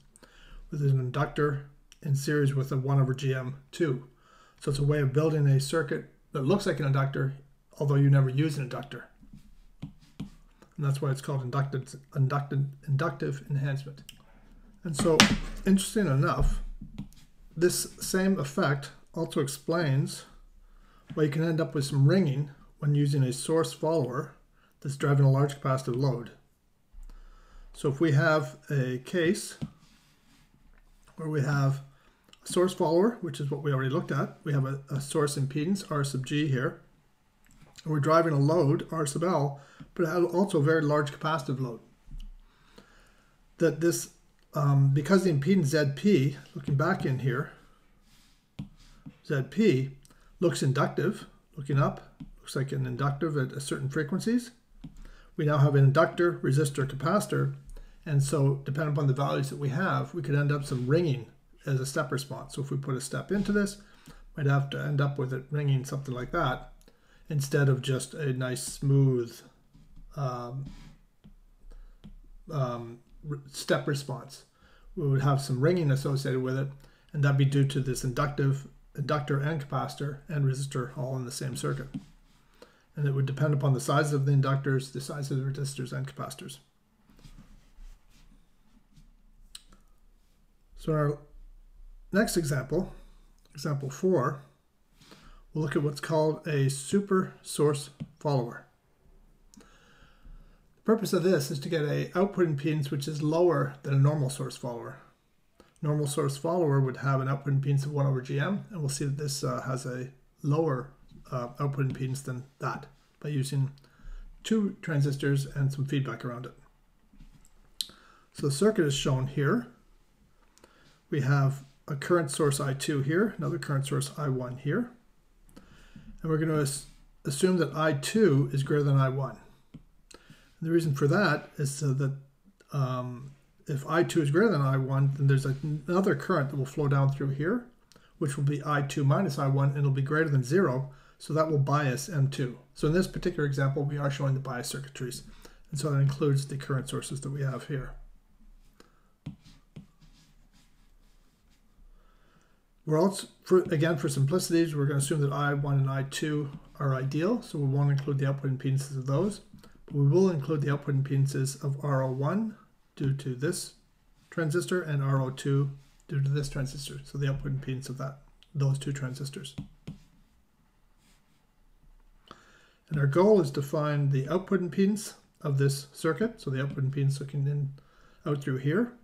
with an inductor in series with a 1 over GM2. So it's a way of building a circuit that looks like an inductor, although you never use an inductor. And that's why it's called inductive enhancement. And so, interesting enough, this same effect also explains why you can end up with some ringing when using a source follower that's driving a large capacitive load. So if we have a case where we have a source follower, which is what we already looked at, we have a source impedance, R sub G here, and we're driving a load, R sub L, but it has also a very large capacitive load. That this, because the impedance ZP, looking back in here, ZP looks inductive, looking up, looks like an inductive at certain frequencies. We now have an inductor, resistor, capacitor, and so depending upon the values that we have, we could end up some ringing as a step response. So if we put a step into this, might have to end up with it ringing something like that instead of just a nice smooth step response. We would have some ringing associated with it, and that'd be due to this inductor and capacitor and resistor all in the same circuit. And it would depend upon the size of the inductors, the size of the resistors and capacitors. So in our next example, example 4, we'll look at what's called a super source follower. The purpose of this is to get an output impedance which is lower than a normal source follower. Normal source follower would have an output impedance of 1 over GM, and we'll see that this has a lower output impedance than that by using 2 transistors and some feedback around it. So the circuit is shown here. We have a current source I2 here, another current source I1 here, and we're going to assume that I2 is greater than I1. And the reason for that is so that if I2 is greater than I1, then there's another current that will flow down through here, which will be I2 minus I1, and it'll be greater than 0, so that will bias M2. So in this particular example, we are showing the bias circuitries, and so that includes the current sources that we have here. We're also, again, for simplicities, we're going to assume that I1 and I2 are ideal, so we won't include the output impedances of those, but we will include the output impedances of RO1 due to this transistor and RO2 due to this transistor, so the output impedance of those 2 transistors. And our goal is to find the output impedance of this circuit, so the output impedance looking out through here,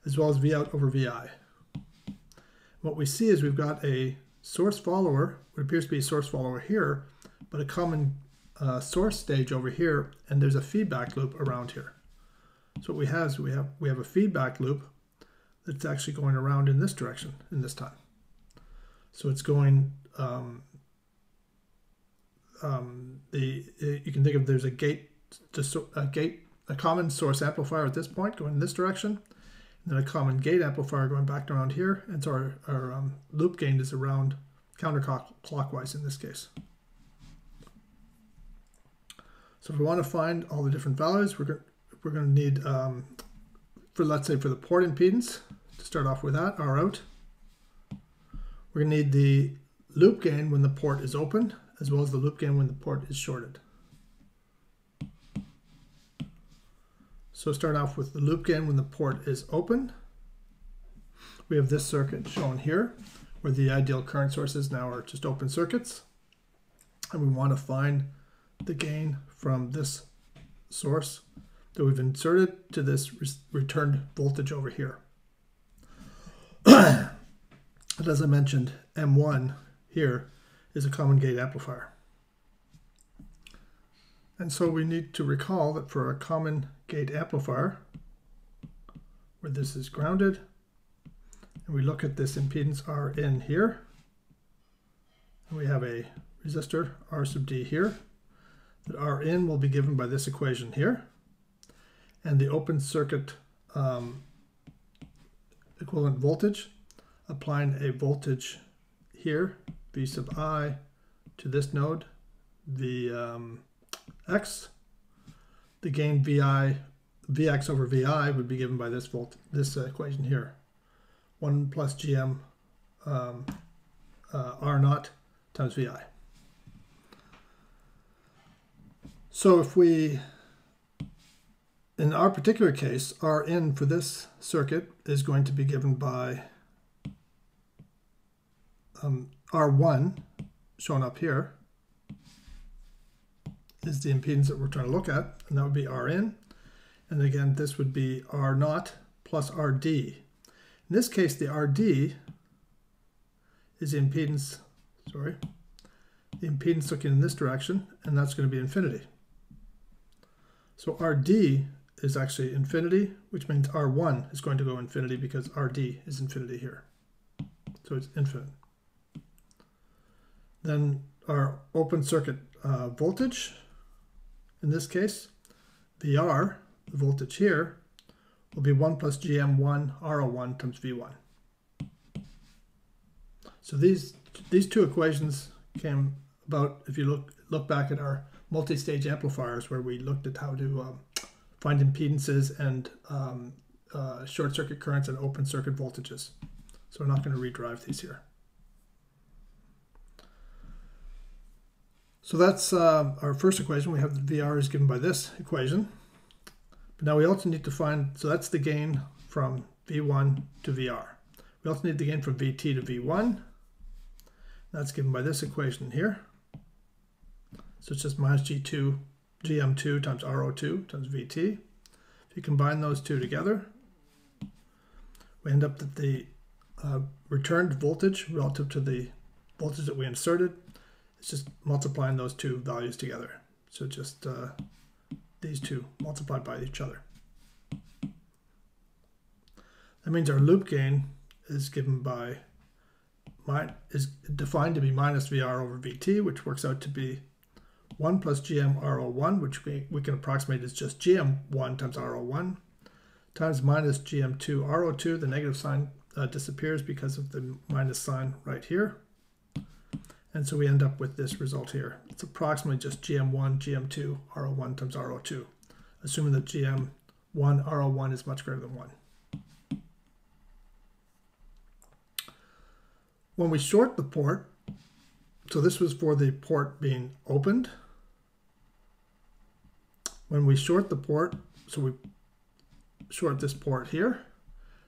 as well as V out over VI. What we see is we've got a source follower, what appears to be a source follower here, but a common source stage over here, and there's a feedback loop around here. So what we have is we have a feedback loop that's actually going around in this direction in this time. So it's going you can think of there's a common source amplifier at this point going in this direction, and then a common gate amplifier going back around here, and so our loop gain is around counterclockwise in this case. So if we want to find all the different values, we're going to need, let's say for the port impedance, to start off with that, R out, we're going to need the loop gain when the port is open, as well as the loop gain when the port is shorted. So start off with the loop gain when the port is open. We have this circuit shown here, where the ideal current sources now are just open circuits. And we want to find the gain from this source that we've inserted to this returned voltage over here. And as I mentioned, M1 here is a common gate amplifier. And so we need to recall that for a common gate amplifier, where this is grounded, and we look at this impedance R in here, and we have a resistor R sub D here, that R in will be given by this equation here, and the open circuit equivalent voltage, applying a voltage here, V sub I, to this node, X, the gain Vx over Vi would be given by this equation here, 1 plus Gm R naught times Vi. So if we, in our particular case, R in for this circuit is going to be given by R1, shown up here, is the impedance that we're trying to look at, and that would be R in. And again, this would be R naught plus RD. In this case, the RD is the impedance, the impedance looking in this direction, and that's going to be infinity. So RD is actually infinity, which means R1 is going to go infinity because RD is infinity here. So it's infinite. Then our open circuit voltage, in this case, VR, the voltage here, will be 1 plus GM1 RO1 times V1. So these two equations came about if you look back at our multi-stage amplifiers, where we looked at how to find impedances and short circuit currents and open circuit voltages. So we're not going to redrive these here. So that's our first equation. We have the VR is given by this equation. But now we also need to find, so that's the gain from V1 to VR. We also need the gain from VT to V1. That's given by this equation here. So it's just minus GM2 times RO2 times VT. If you combine those two together, we end up that the returned voltage relative to the voltage that we inserted, it's just multiplying those two values together. So just these two multiplied by each other. That means our loop gain is given by is defined to be minus VR over VT, which works out to be 1 plus GM RO1, which we can approximate as just GM1 times RO1, times minus GM2 RO2. The negative sign disappears because of the minus sign right here. And so we end up with this result here. It's approximately just GM1, GM2, RO1 times RO2, assuming that GM1, RO1 is much greater than 1. When we short the port, so this was for the port being opened. When we short the port, so we short this port here,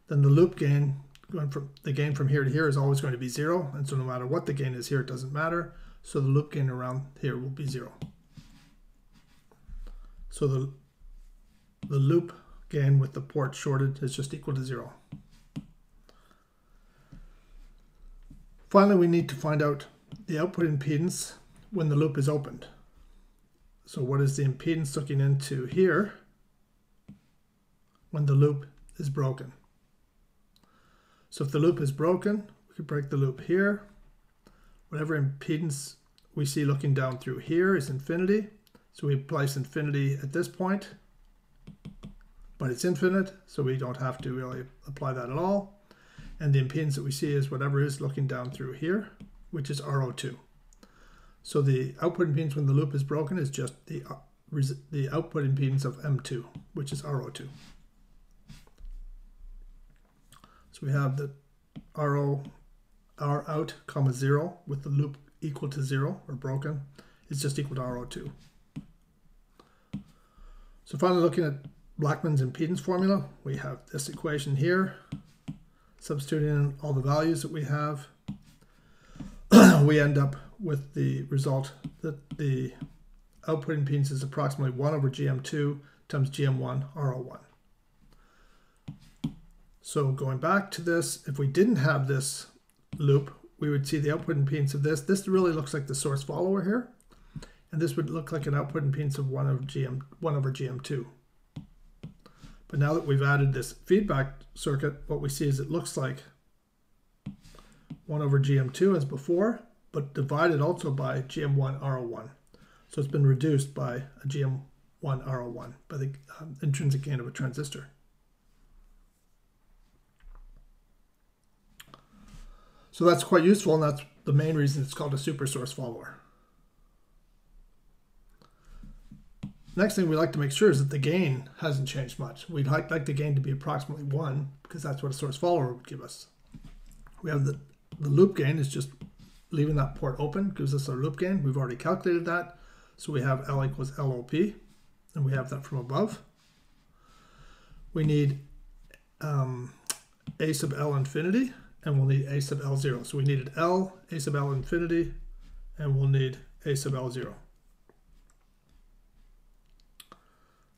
then the loop gain, the gain from here to here is always going to be 0, and so no matter what the gain is here, it doesn't matter. So the loop gain around here will be 0. So the loop gain with the port shorted is just equal to 0. Finally, we need to find out the output impedance when the loop is opened. So what is the impedance looking into here when the loop is broken? So if the loop is broken, we could break the loop here. Whatever impedance we see looking down through here is infinity. So we place infinity at this point, but it's infinite, so we don't have to really apply that at all. And the impedance that we see is whatever is looking down through here, which is RO2. So the output impedance when the loop is broken is just the output impedance of M2, which is RO2. So we have the R out comma 0 with the loop equal to 0 or broken is just equal to RO2. So finally, looking at Blackman's impedance formula, we have this equation here. Substituting in all the values that we have, we end up with the result that the output impedance is approximately 1 over GM2 times GM1 RO1. So going back to this, if we didn't have this loop, we would see the output impedance of this. This really looks like the source follower here, and this would look like an output impedance of 1 over GM2. But now that we've added this feedback circuit, what we see is it looks like 1 over GM2 as before, but divided also by GM1 RO1. So it's been reduced by a GM1 RO1 by the intrinsic gain of a transistor. So that's quite useful, and that's the main reason it's called a super source follower. Next thing we like to make sure is that the gain hasn't changed much. We'd like the gain to be approximately 1 because that's what a source follower would give us. We have the loop gain is just leaving that port open, gives us our loop gain. We've already calculated that. So we have L equals LOP, and we have that from above. We need A sub L infinity, and we'll need A sub L0. So we needed L, A sub L infinity, and we'll need A sub L0.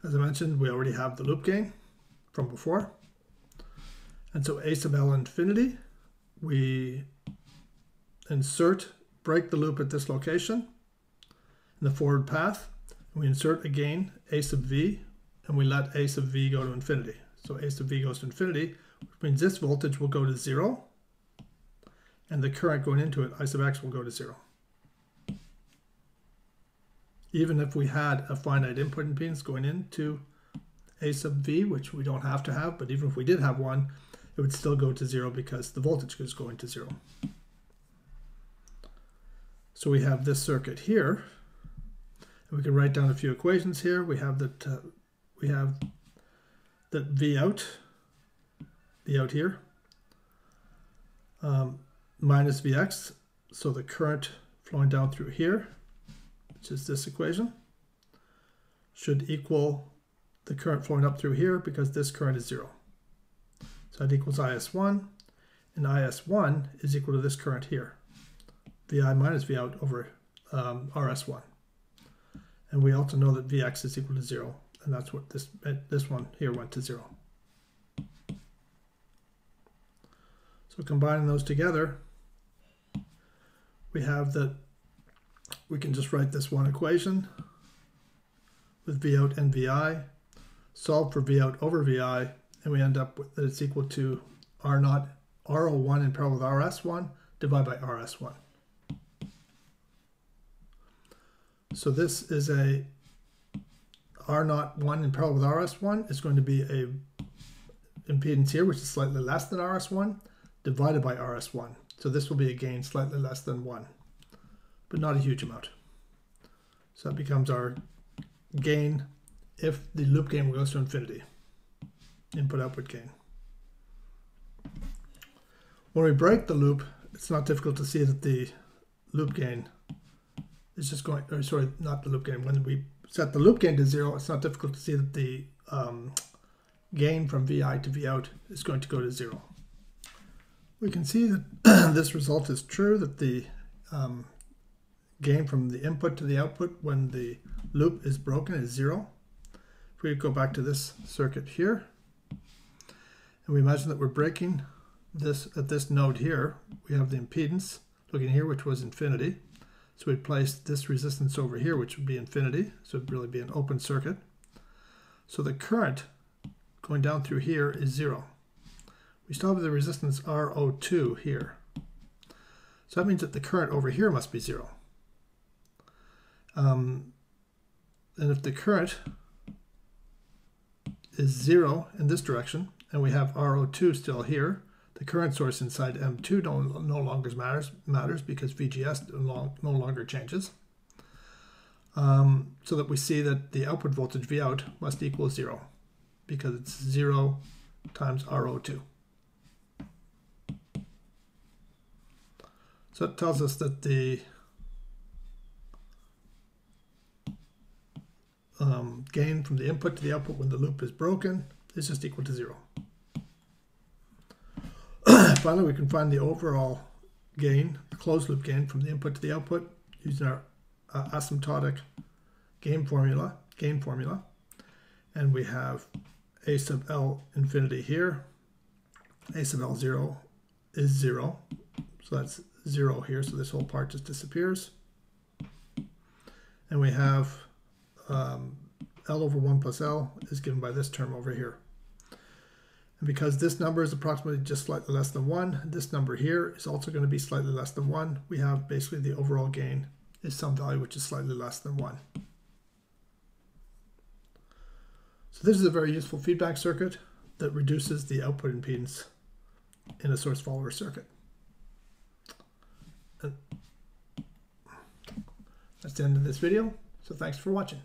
As I mentioned, we already have the loop gain from before. And so A sub L infinity, we break the loop at this location in the forward path. And we insert a gain, A sub V, and we let A sub V go to infinity. So A sub V goes to infinity, which means this voltage will go to 0, and the current going into it, I sub X, will go to 0. even if we had a finite input impedance going into A sub V, which we don't have to have, but even if we did have one, it would still go to 0 because the voltage is going to 0. So we have this circuit here, and we can write down a few equations here. We have that V out here, minus Vx, so the current flowing down through here, which is this equation, should equal the current flowing up through here because this current is 0. So that equals IS1, and IS1 is equal to this current here, VI minus V out over RS1. And we also know that Vx is equal to 0, and that's what this one here went to 0. So combining those together, we have that we can just write this one equation with V out and Vi, solve for V out over Vi, and we end up with that it's equal to R0, R01 in parallel with RS1 divided by RS1. So this is a R01 in parallel with RS1 is going to be a impedance here, which is slightly less than RS1, divided by RS1. So this will be a gain slightly less than 1, but not a huge amount. So that becomes our gain if the loop gain goes to infinity. Input-output gain. When we break the loop, it's not difficult to see that the loop gain is just going, or sorry, not the loop gain. When we set the loop gain to 0, it's not difficult to see that the gain from Vi to V out is going to go to 0. We can see that this result is true, that the gain from the input to the output when the loop is broken is 0. If we go back to this circuit here, and we imagine that we're breaking this at this node here, we have the impedance looking here, which was infinity. So we'd place this resistance over here, which would be infinity. So it'd really be an open circuit. So the current going down through here is 0. We still have the resistance RO2 here. So that means that the current over here must be 0. And if the current is 0 in this direction, and we have RO2 still here, the current source inside M2 no longer matters because VGS no longer changes. So that we see that the output voltage V out must equal 0 because it's 0 times RO2. So it tells us that the gain from the input to the output when the loop is broken is just equal to 0. Finally, we can find the overall gain, the closed loop gain from the input to the output using our asymptotic gain formula. And we have A sub L infinity here. A sub L0 is 0. So that's 0 here, so this whole part just disappears. And we have L over 1 plus L is given by this term over here. And because this number is approximately just slightly less than 1, this number here is also going to be slightly less than 1. We have basically the overall gain is some value which is slightly less than 1. So this is a very useful feedback circuit that reduces the output impedance in a source follower circuit. And that's the end of this video, so thanks for watching.